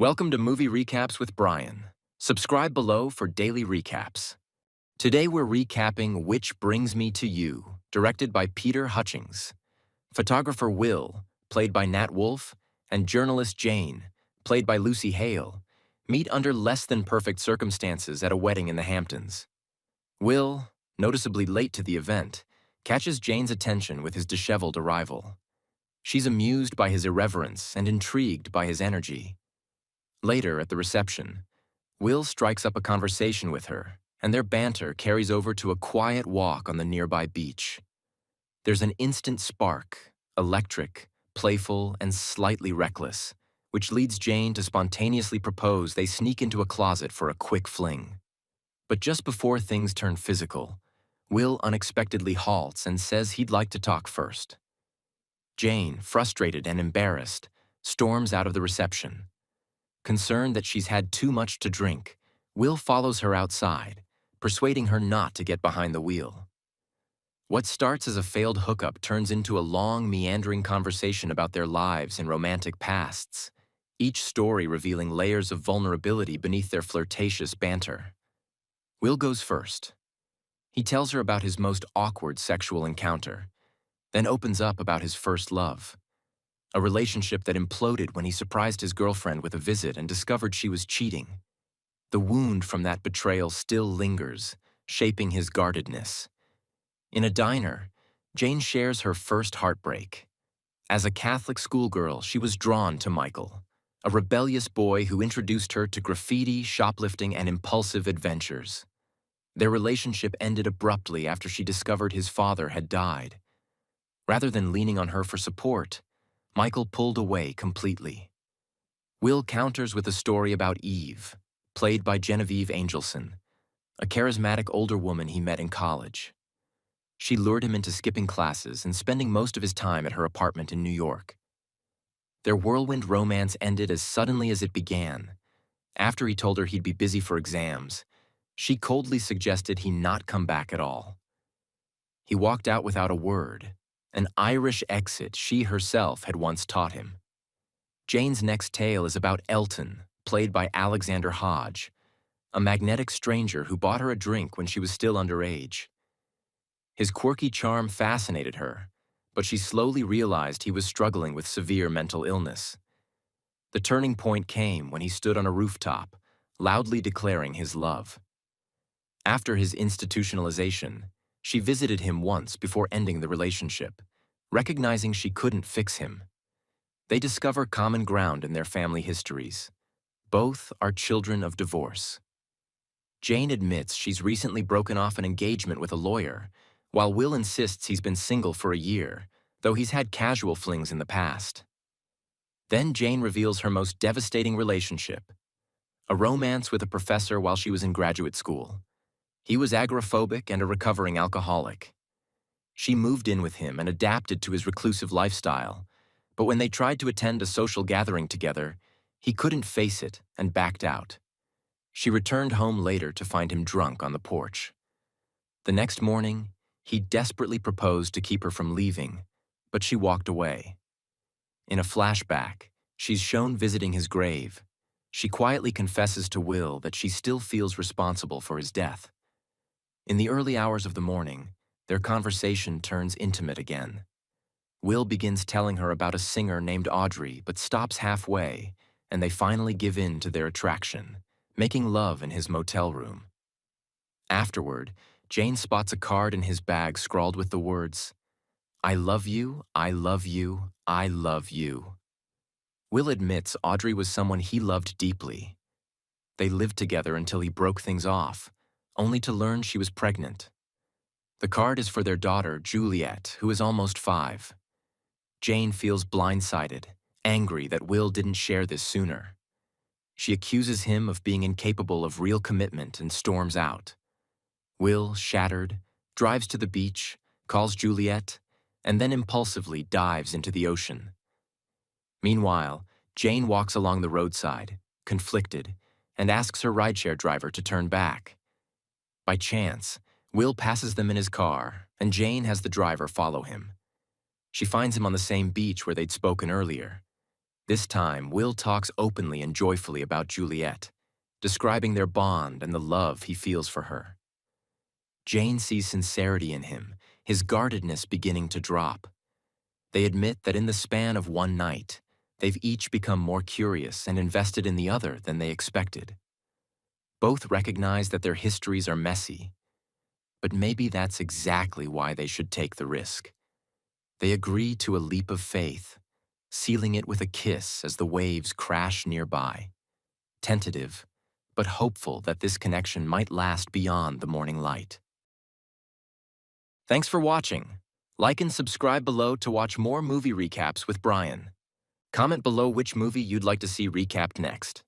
Welcome to Movie Recaps with Brian. Subscribe below for daily recaps. Today we're recapping Which Brings Me to You, directed by Peter Hutchings. Photographer Will, played by Nat Wolff, and journalist Jane, played by Lucy Hale, meet under less than perfect circumstances at a wedding in the Hamptons. Will, noticeably late to the event, catches Jane's attention with his disheveled arrival. She's amused by his irreverence and intrigued by his energy. Later, at the reception, Will strikes up a conversation with her, and their banter carries over to a quiet walk on the nearby beach. There's an instant spark, electric, playful, and slightly reckless, which leads Jane to spontaneously propose they sneak into a closet for a quick fling. But just before things turn physical, Will unexpectedly halts and says he'd like to talk first. Jane, frustrated and embarrassed, storms out of the reception. Concerned that she's had too much to drink, Will follows her outside, persuading her not to get behind the wheel. What starts as a failed hookup turns into a long, meandering conversation about their lives and romantic pasts, each story revealing layers of vulnerability beneath their flirtatious banter. Will goes first. He tells her about his most awkward sexual encounter, then opens up about his first love. A relationship that imploded when he surprised his girlfriend with a visit and discovered she was cheating. The wound from that betrayal still lingers, shaping his guardedness. In a diner, Jane shares her first heartbreak. As a Catholic schoolgirl, she was drawn to Michael, a rebellious boy who introduced her to graffiti, shoplifting, and impulsive adventures. Their relationship ended abruptly after she discovered his father had died. Rather than leaning on her for support, Michael pulled away completely. Will counters with a story about Eve, played by Genevieve Angelson, a charismatic older woman he met in college. She lured him into skipping classes and spending most of his time at her apartment in New York. Their whirlwind romance ended as suddenly as it began. After he told her he'd be busy for exams, she coldly suggested he not come back at all. He walked out without a word, an Irish exit she herself had once taught him. Jane's next tale is about Elton, played by Alexander Hodge, a magnetic stranger who bought her a drink when she was still underage. His quirky charm fascinated her, but she slowly realized he was struggling with severe mental illness. The turning point came when he stood on a rooftop, loudly declaring his love. After his institutionalization, she visited him once before ending the relationship, recognizing she couldn't fix him. They discover common ground in their family histories. Both are children of divorce. Jane admits she's recently broken off an engagement with a lawyer, while Will insists he's been single for a year, though he's had casual flings in the past. Then Jane reveals her most devastating relationship, a romance with a professor while she was in graduate school. He was agoraphobic and a recovering alcoholic. She moved in with him and adapted to his reclusive lifestyle, but when they tried to attend a social gathering together, he couldn't face it and backed out. She returned home later to find him drunk on the porch. The next morning, he desperately proposed to keep her from leaving, but she walked away. In a flashback, she's shown visiting his grave. She quietly confesses to Will that she still feels responsible for his death. In the early hours of the morning, their conversation turns intimate again. Will begins telling her about a singer named Audrey, but stops halfway, and they finally give in to their attraction, making love in his motel room. Afterward, Jane spots a card in his bag scrawled with the words, "I love you, I love you, I love you." Will admits Audrey was someone he loved deeply. They lived together until he broke things off, only to learn she was pregnant. The card is for their daughter, Juliet, who is almost 5. Jane feels blindsided, angry that Will didn't share this sooner. She accuses him of being incapable of real commitment and storms out. Will, shattered, drives to the beach, calls Juliet, and then impulsively dives into the ocean. Meanwhile, Jane walks along the roadside, conflicted, and asks her rideshare driver to turn back. By chance, Will passes them in his car, and Jane has the driver follow him. She finds him on the same beach where they'd spoken earlier. This time, Will talks openly and joyfully about Juliet, describing their bond and the love he feels for her. Jane sees sincerity in him, his guardedness beginning to drop. They admit that in the span of one night, they've each become more curious and invested in the other than they expected. Both recognize that their histories are messy, but maybe that's exactly why they should take the risk. They agree to a leap of faith, sealing it with a kiss as the waves crash nearby, tentative, but hopeful that this connection might last beyond the morning light. Thanks for watching. Like and subscribe below to watch more movie recaps with Brian. Comment below which movie you'd like to see recapped next.